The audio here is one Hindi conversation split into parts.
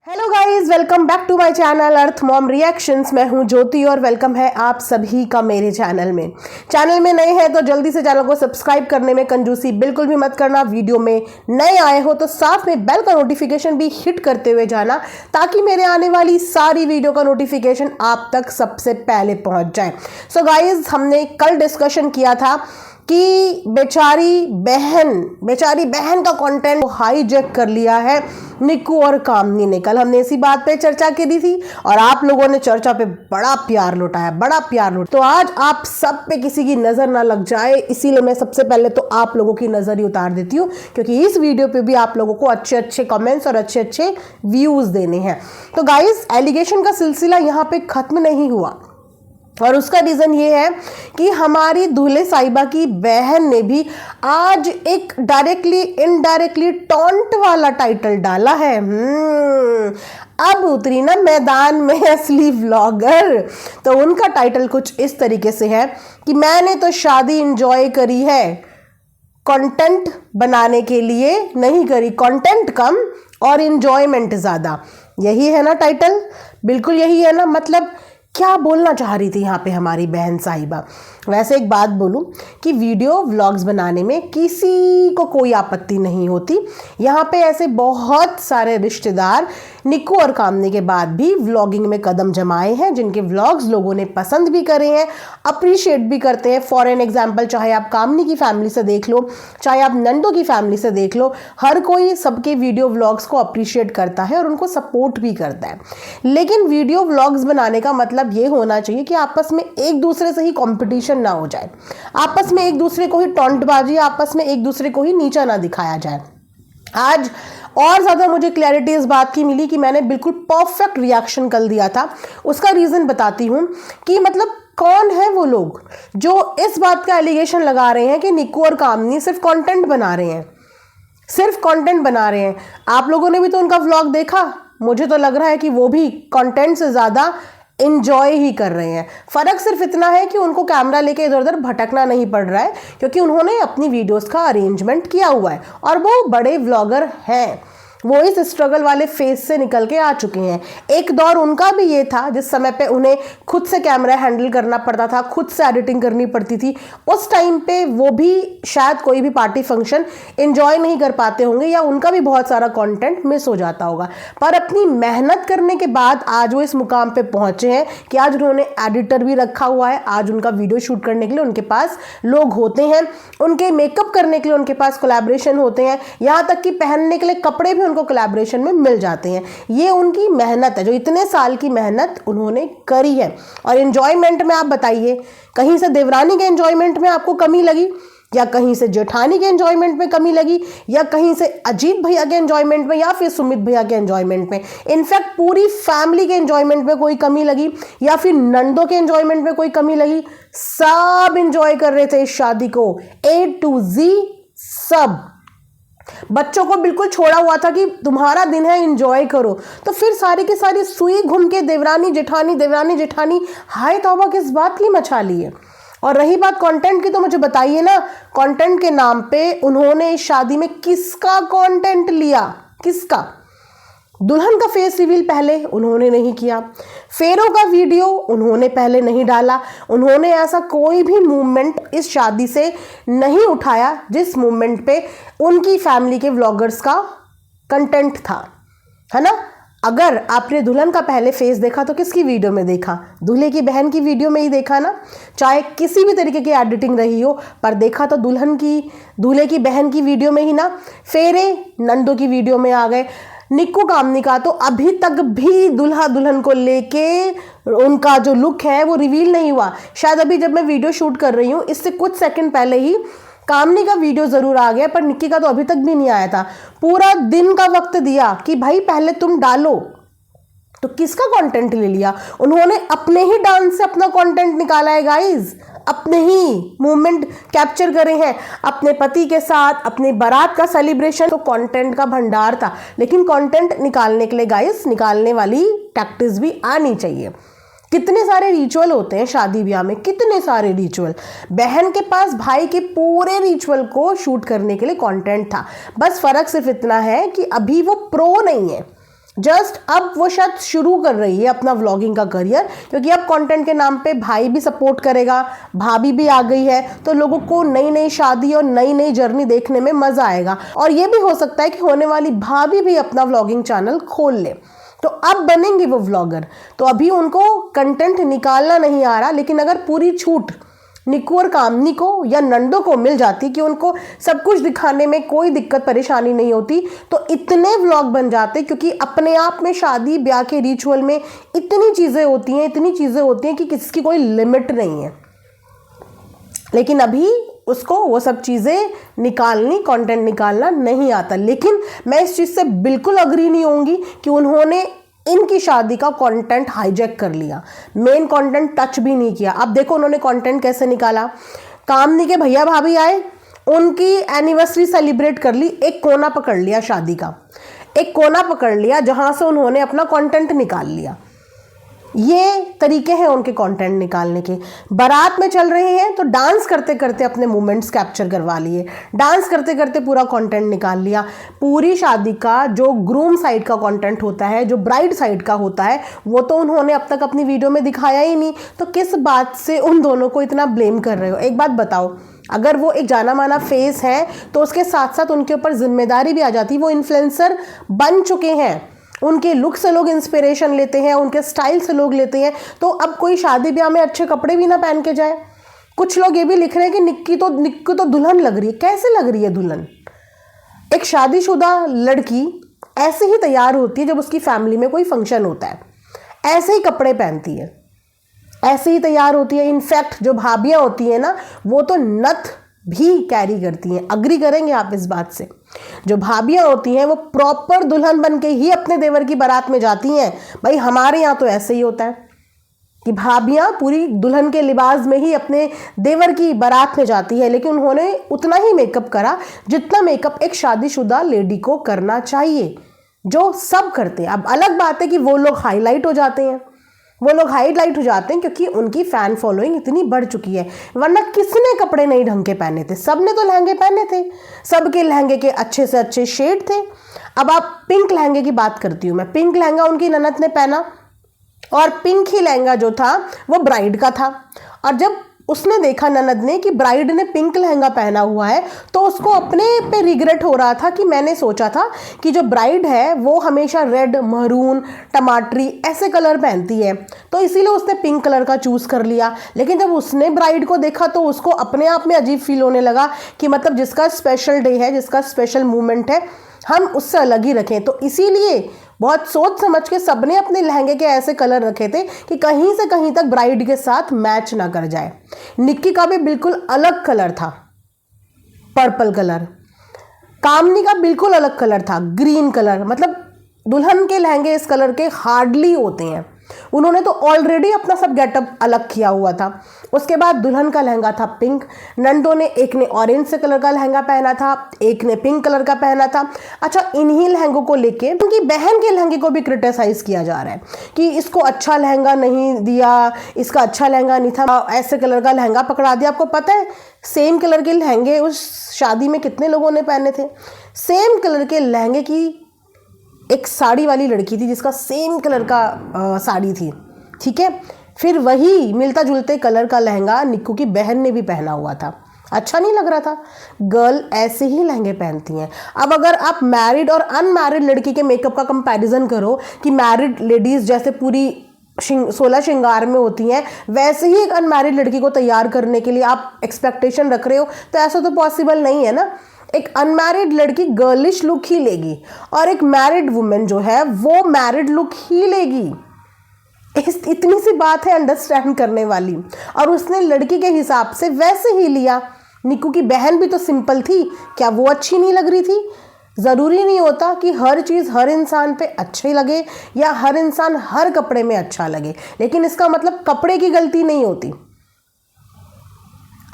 Hello guys, welcome back to my channel Earth Mom Reactions. मैं हूं ज्योति और वेलकम है आप सभी का मेरे चैनल में नए हैं तो जल्दी से चैनल को सब्सक्राइब करने में कंजूसी बिल्कुल भी मत करना। वीडियो में नए आए हो तो साथ में बेल का नोटिफिकेशन भी हिट करते हुए जाना ताकि मेरे आने वाली सारी वीडियो का नोटिफिकेशन आप तक सबसे पहले पहुंच जाए। सो गाइज, हमने कल डिस्कशन किया था कि बेचारी बहन का कंटेंट हाईजैक कर लिया है निक्कू और कामनी ने। कल हमने इसी बात पे चर्चा की थी और आप लोगों ने चर्चा पे बड़ा प्यार लुटाया। तो आज आप सब पे किसी की नजर ना लग जाए, इसीलिए मैं सबसे पहले तो आप लोगों की नजर ही उतार देती हूँ, क्योंकि इस वीडियो पे भी आप लोगों को अच्छे अच्छे कमेंट्स और अच्छे अच्छे व्यूज देने हैं। तो गाइस, एलिगेशन का सिलसिला यहाँ पे खत्म नहीं हुआ और उसका रीजन ये है कि हमारी दूल्हे साहिबा की बहन ने भी आज एक डायरेक्टली इनडायरेक्टली टॉन्ट वाला टाइटल डाला है। अब उतरी ना मैदान में असली व्लॉगर। तो उनका टाइटल कुछ इस तरीके से है कि मैंने तो शादी एंजॉय करी है, कंटेंट बनाने के लिए नहीं करी, कंटेंट कम और एंजॉयमेंट ज्यादा। यही है ना टाइटल, बिल्कुल यही है ना। मतलब क्या बोलना चाह रही थी यहाँ पे हमारी बहन साहिबा। वैसे एक बात बोलूं कि वीडियो व्लॉग्स बनाने में किसी को कोई आपत्ति नहीं होती। यहाँ पे ऐसे बहुत सारे रिश्तेदार निक्कू और कामनी के बाद भी व्लॉगिंग में कदम जमाए हैं, जिनके व्लॉग्स लोगों ने पसंद भी करे हैं, अप्रिशिएट भी करते हैं। फॉर एन एग्जाम्पल, चाहे आप कामनी की फैमिली से देख लो, चाहे आप नंदो की फैमिली से देख लो, हर कोई सबके वीडियो व्लॉग्स को अप्रिशिएट करता है और उनको सपोर्ट भी करता है। लेकिन वीडियो व्लॉग्स बनाने का मतलब ये होना चाहिए कि आपस में एक दूसरे से ही कंपटीशन ना हो जाए, आपस में एक दूसरे को ही टॉन्टबाजी, आपस में एक दूसरे को ही नीचा ना दिखाया जाए। आज और ज्यादा मुझे क्लैरिटी इस बात की मिली कि मैंने बिल्कुल परफेक्ट रिएक्शन कल दिया था। उसका रीजन बताती हूं कि मतलब कौन है वो लोग जो इस बात का एलिगेशन लगा रहे हैं कि निक्कू और कामनी सिर्फ कंटेंट बना रहे हैं, आप लोगों ने भी तो उनका व्लॉग देखा। मुझे तो लग रहा है कि वो भी कंटेंट से ज्यादा एंजॉय ही कर रहे हैं। फर्क सिर्फ इतना है कि उनको कैमरा लेके इधर उधर भटकना नहीं पड़ रहा है, क्योंकि उन्होंने अपनी वीडियोस का अरेंजमेंट किया हुआ है और वो बड़े व्लॉगर हैं। वो इस स्ट्रगल वाले फेज से निकल के आ चुके हैं। एक दौर उनका भी ये था जिस समय पे उन्हें खुद से कैमरा हैंडल करना पड़ता था, खुद से एडिटिंग करनी पड़ती थी। उस टाइम पे वो भी शायद कोई भी पार्टी फंक्शन एंजॉय नहीं कर पाते होंगे या उनका भी बहुत सारा कंटेंट मिस हो जाता होगा। पर अपनी मेहनत करने के बाद आज वो इस मुकाम पे पहुंचे हैं कि आज उन्होंने एडिटर भी रखा हुआ है। आज उनका वीडियो शूट करने के लिए उनके पास लोग होते हैं, उनके मेकअप करने के लिए उनके पास कोलैबोरेशन होते हैं, यहाँ तक कि पहनने के लिए कपड़े भी उनको कोलैबोरेशन में मिल जाते हैं। ये उनकी मेहनत है, जो इतने साल की मेहनत उन्होंने करी है। और एंजॉयमेंट में आप बताइए, कहीं से देवरानी के एंजॉयमेंट में आपको कमी लगी, या कहीं से जेठानी के एंजॉयमेंट में कमी लगी, या कहीं से अजीत भैया के एंजॉयमेंट में, या फिर सुमित भैया के एंजॉयमेंट में, इनफैक्ट पूरी फैमिली के एंजॉयमेंट में कोई कमी लगी, या फिर नंदो के एंजॉयमेंट में कोई कमी लगी? सब एंजॉय कर रहे थे इस शादी को, A to Z सब। बच्चों को बिल्कुल छोड़ा हुआ था कि तुम्हारा दिन है, एंजॉय करो। तो फिर सारी की सारी सुई घूम के देवरानी जेठानी, हाय तौबा, किस बात की मचा ली है। और रही बात कंटेंट की, तो मुझे बताइए ना, कंटेंट के नाम पे उन्होंने इस शादी में किसका कंटेंट लिया? किसका? दुल्हन का फेस रिवील पहले उन्होंने नहीं किया, फेरों का वीडियो उन्होंने पहले नहीं डाला, उन्होंने ऐसा कोई भी मूवमेंट इस शादी से नहीं उठाया जिस मूवमेंट पे उनकी फैमिली के व्लॉगर्स का कंटेंट था, है ना। अगर आपने दुल्हन का पहले फेस देखा तो किसकी वीडियो में देखा? दूल्हे की बहन की वीडियो में ही देखा ना। चाहे किसी भी तरीके की एडिटिंग रही हो, पर देखा तो दूल्हे की बहन की वीडियो में ही ना। फेरे नंदो की वीडियो में आ गए। निक्कू कामनी का तो अभी तक भी दूल्हा दुल्हन को लेके उनका जो लुक है वो रिवील नहीं हुआ। शायद अभी जब मैं वीडियो शूट कर रही हूँ, इससे कुछ सेकंड पहले ही कामनी का वीडियो जरूर आ गया, पर निक्की का तो अभी तक भी नहीं आया था। पूरा दिन का वक्त दिया कि भाई पहले तुम डालो। तो किसका कंटेंट ले लिया? उन्होंने अपने ही डांस से अपना कंटेंट निकाला है गाइज, अपने ही मूवमेंट कैप्चर करे हैं, अपने पति के साथ, अपने बारात का सेलिब्रेशन। तो कंटेंट का भंडार था, लेकिन कंटेंट निकालने के लिए गाइज निकालने वाली टैक्टिस भी आनी चाहिए। कितने सारे रिचुअल होते हैं शादी ब्याह में, कितने सारे रिचुअल। बहन के पास भाई के पूरे रिचुअल को शूट करने के लिए कंटेंट था। बस फर्क सिर्फ इतना है कि अभी वो प्रो नहीं है, जस्ट अब वो शायद शुरू कर रही है अपना व्लॉगिंग का करियर, क्योंकि अब कंटेंट के नाम पे भाई भी सपोर्ट करेगा, भाभी भी आ गई है, तो लोगों को नई नई शादी और नई नई जर्नी देखने में मजा आएगा। और ये भी हो सकता है कि होने वाली भाभी भी अपना व्लॉगिंग चैनल खोल ले, तो अब बनेंगे वो व्लॉगर। तो अभी उनको कंटेंट निकालना नहीं आ रहा, लेकिन अगर पूरी छूट निक्कू और कामनी को या नंदो को मिल जाती कि उनको सब कुछ दिखाने में कोई दिक्कत परेशानी नहीं होती, तो इतने व्लॉग बन जाते। क्योंकि अपने आप में शादी ब्याह के रिचुअल में इतनी चीज़ें होती हैं कि किसी की कोई लिमिट नहीं है। लेकिन अभी उसको वो सब चीज़ें निकालनी, कंटेंट निकालना नहीं आता। लेकिन मैं इस चीज़ से बिल्कुल अग्री नहीं होंगी कि उन्होंने इनकी शादी का कंटेंट हाईजैक कर लिया, मेन कंटेंट टच भी नहीं किया। अब देखो उन्होंने कंटेंट कैसे निकाला। कामनी के भैया भाभी आए, उनकी एनिवर्सरी सेलिब्रेट कर ली, एक कोना पकड़ लिया शादी का, एक कोना पकड़ लिया जहां से उन्होंने अपना कंटेंट निकाल लिया। ये तरीके हैं उनके कंटेंट निकालने के। बारात में चल रहे हैं तो डांस करते करते अपने मोमेंट्स कैप्चर करवा लिए, डांस करते करते पूरा कंटेंट निकाल लिया। पूरी शादी का जो ग्रूम साइड का कंटेंट होता है, जो ब्राइड साइड का होता है, वो तो उन्होंने अब तक अपनी वीडियो में दिखाया ही नहीं। तो किस बात से उन दोनों को इतना ब्लेम कर रहे हो? एक बात बताओ, अगर वो एक जाना माना फेस है तो उसके साथ साथ उनके ऊपर जिम्मेदारी भी आ जाती। वो इन्फ्लुएंसर बन चुके हैं, उनके लुक से लोग इंस्पिरेशन लेते हैं, उनके स्टाइल से लोग लेते हैं। तो अब कोई शादी ब्याह में अच्छे कपड़े भी ना पहन के जाए। कुछ लोग ये भी लिख रहे हैं कि निक्की तो दुल्हन लग रही है। कैसे लग रही है दुल्हन? एक शादीशुदा लड़की ऐसे ही तैयार होती है जब उसकी फैमिली में कोई फंक्शन होता है, ऐसे ही कपड़े पहनती है, ऐसे ही तैयार होती है। इनफैक्ट जो भाभियाँ होती हैं ना, वो तो नथ भी कैरी करती हैं। अग्री करेंगे आप इस बात से? जो भाभियाँ होती हैं वो प्रॉपर दुल्हन बन के ही अपने देवर की बारात में जाती हैं। भाई हमारे यहाँ तो ऐसे ही होता है कि भाभियाँ पूरी दुल्हन के लिबास में ही अपने देवर की बारात में जाती है, लेकिन उन्होंने उतना ही मेकअप करा जितना मेकअप एक शादीशुदा लेडी को करना चाहिए, जो सब करते हैं। अब अलग बात है कि वो लोग हाईलाइट हो जाते हैं, क्योंकि उनकी फैन फॉलोइंग इतनी बढ़ चुकी है। वरना किसने कपड़े नहीं ढंग के पहने थे? सबने तो लहंगे पहने थे, सबके लहंगे के अच्छे से अच्छे शेड थे। अब आप पिंक लहंगे की बात करती हूँ मैं। पिंक लहंगा उनकी ननद ने पहना, और पिंक ही लहंगा जो था वो ब्राइड का था। और जब उसने देखा ननद ने कि ब्राइड ने पिंक लहंगा पहना हुआ है, तो उसको अपने पे रिग्रेट हो रहा था कि मैंने सोचा था कि जो ब्राइड है वो हमेशा रेड, मरून, टमाटरी ऐसे कलर पहनती है, तो इसीलिए उसने पिंक कलर का चूज़ कर लिया। लेकिन जब उसने ब्राइड को देखा तो उसको अपने आप में अजीब फील होने लगा कि मतलब जिसका स्पेशल डे है, जिसका स्पेशल मोमेंट है, हम उससे अलग ही रखें। तो इसीलिए बहुत सोच समझ के सबने अपने लहंगे के ऐसे कलर रखे थे कि कहीं से कहीं तक ब्राइड के साथ मैच ना कर जाए। निक्की का भी बिल्कुल अलग कलर था, पर्पल कलर। कामनी का बिल्कुल अलग कलर था, ग्रीन कलर। मतलब दुल्हन के लहंगे इस कलर के हार्डली होते हैं। उन्होंने तो ऑलरेडी अपना सब गेटअप अलग किया हुआ था। उसके बाद दुल्हन का लहंगा था पिंक। नंदों ने, एक ने ऑरेंज से कलर का लहंगा पहना था, एक ने पिंक कलर का पहना था। अच्छा, इन्हीं लहंगों को लेके उनकी बहन के लहंगे को भी क्रिटिसाइज किया जा रहा है कि इसको अच्छा लहंगा नहीं दिया, इसका अच्छा लहंगा नहीं था, ऐसे कलर का लहंगा पकड़ा दिया। आपको पता है सेम कलर के लहंगे उस शादी में कितने लोगों ने पहने थे? सेम कलर के लहंगे की एक साड़ी वाली लड़की थी जिसका सेम कलर का साड़ी थी, ठीक है। फिर वही मिलता जुलते कलर का लहंगा निक्कू की बहन ने भी पहना हुआ था। अच्छा नहीं लग रहा था? गर्ल ऐसे ही लहंगे पहनती हैं। अब अगर आप मैरिड और अनमैरिड लड़की के मेकअप का कंपैरिजन करो कि मैरिड लेडीज़ जैसे पूरी 16 श्रृंगार में होती हैं, वैसे ही एक अनमैरिड लड़की को तैयार करने के लिए आप एक्सपेक्टेशन रख रहे हो, तो ऐसा तो पॉसिबल नहीं है ना। एक अनमैरिड लड़की गर्लिश लुक ही लेगी और एक मैरिड वुमेन जो है वो मैरिड लुक ही लेगी। इतनी सी बात है अंडरस्टैंड करने वाली। और उसने लड़की के हिसाब से वैसे ही लिया। निक्कू की बहन भी तो सिंपल थी, क्या वो अच्छी नहीं लग रही थी? ज़रूरी नहीं होता कि हर चीज़ हर इंसान पे अच्छी लगे या हर इंसान हर कपड़े में अच्छा लगे, लेकिन इसका मतलब कपड़े की गलती नहीं होती।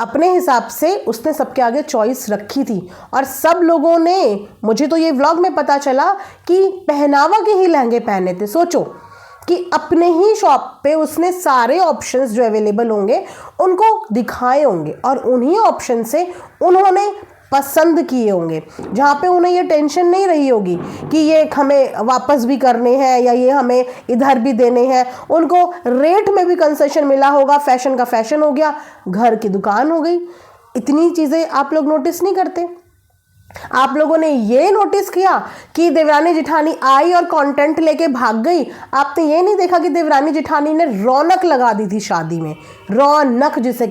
अपने हिसाब से उसने सबके आगे चॉइस रखी थी और सब लोगों ने, मुझे तो ये व्लॉग में पता चला कि पहनावा के ही लहंगे पहने थे। सोचो कि अपने ही शॉप पे उसने सारे ऑप्शंस जो अवेलेबल होंगे उनको दिखाए होंगे और उन्हीं ऑप्शन से उन्होंने पसंद किए होंगे, जहाँ पे उन्हें ये टेंशन नहीं रही होगी कि ये हमें वापस भी करने हैं या ये हमें इधर भी देने हैं। उनको रेट में भी कंसेशन मिला होगा, फैशन का फैशन हो गया, घर की दुकान हो गई। इतनी चीज़ें आप लोग नोटिस नहीं करते। आप लोगों ने ये नोटिस किया कि देवरानी जेठानी आई और कंटेंट लेके भाग गई। आपने ये नहीं देखा कि देवरानी जेठानी ने रौनक लगा दी थी शादी में, रौनक जिसे